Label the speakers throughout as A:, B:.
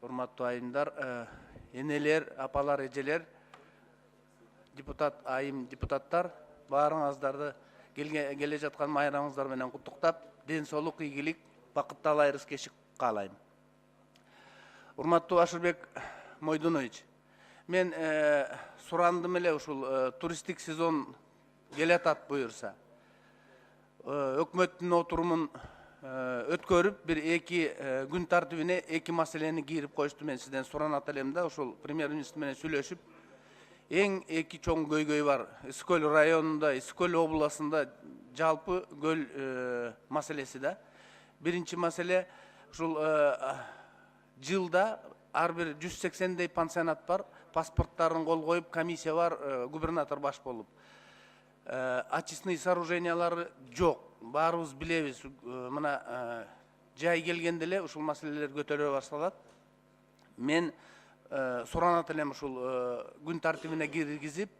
A: урматтуу айымдар, энелер, апалар, эжелер, айым депутаттар, баарыңыздарды келе жаткан майрамыңыздар менен куттуктап, ден соолук, ийгилик, бакыттуу айрыс кечик каалайм. Урматтуу Ашырбек Мойдунович, мен сурандым эле ушул туристтик сезон келатат буюрса. Өкмөттүн отурумун өткөрүп, бир эки күн тартибине эки маселени кирип коюшту. Мен сизден суранат элем да, ушул премьер-министр менен сүйлөшүп, эң эки чоң көйгөй бар. Ысык-Көл районунда, Ысык-Көл областында жалпы көл маселеси да. Биринчи маселе, ушул жылда ар бир 180дей пансионат бар, паспорттарын кол коюп, комиссия бар, губернатор баш болуп. Очистный сооружениялары жок. Баарыбыз билебиз, мына жай келгенде эле ушул маселелер көтөрүлө башталат. Мен суранат элем ушул күн тартибине киргизип,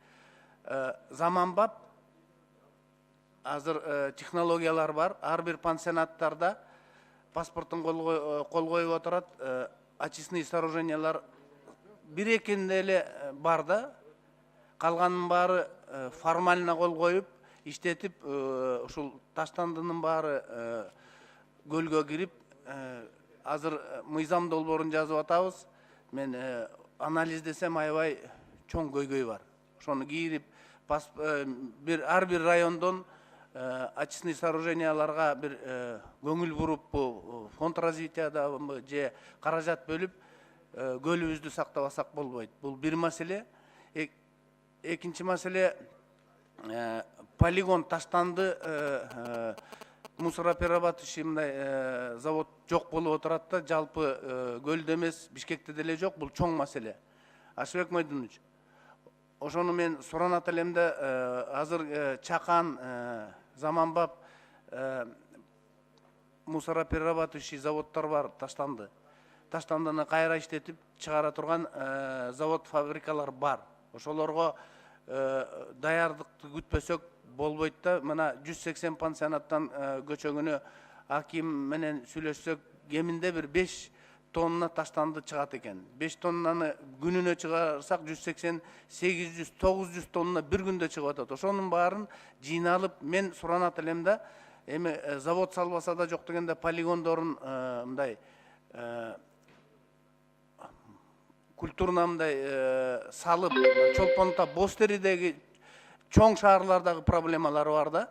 A: заманбап азыр технологиялар бар. Ар бир пансионаттарда паспорттун кол коюп отурат, очистный сооружениялар бир экинде эле бар да, калганын баары формально кол коюп, иштетип, ушул таштандынын баары көлгө кирип, азыр мыйзам долбоорун жазып атабыз. Мен анализдесем аябай чоң көйгөй бар. Ошону кирип, ар бир райондон очистный сооруженияларга бир көңүл буруп, фонд развитиядабы же каражат бөлүп, көлүбүздү сактабасак болбойт. Бул бир маселе. Экинчи маселе, полигон таштанды, мусороперерабатывающий мындай завод жок болуп отурат да, жалпы көлдө эмес, Бишкекте деле жок. Бул чоң маселе. Ашырбек Мойдунович, ошону мен суранат элем да, азыр чакан, заманбап мусороперерабатывающий заводдор бар, таштанды. Таштандыны кайра иштетип чыгара турган завод, фабрикалар бар. Ошолорго даярдыкты күтпөсөк болбойт да. Мына 180 пансионаттан көчөгүнө аким менен сүйлөшсөк, кеминде бир 5 тонна таштанды чыгат экен. 5 тоннаны күнүнө чыгарсак 180, 800, 900 тонна бир күндө чыгып атат. Ошонун баарын жыйналып, мен суранат элем да, эми завод салбаса да жок дегенде полигондорун мындай культурно мындай салып, Чолпонто, Бостеридеги чоң шаарлардагы проблемалары бар да.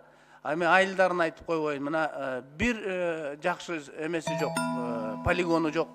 A: Эми айылдарын айтып койбойм. Мына бир жакшы эмеси жок, полигону жок.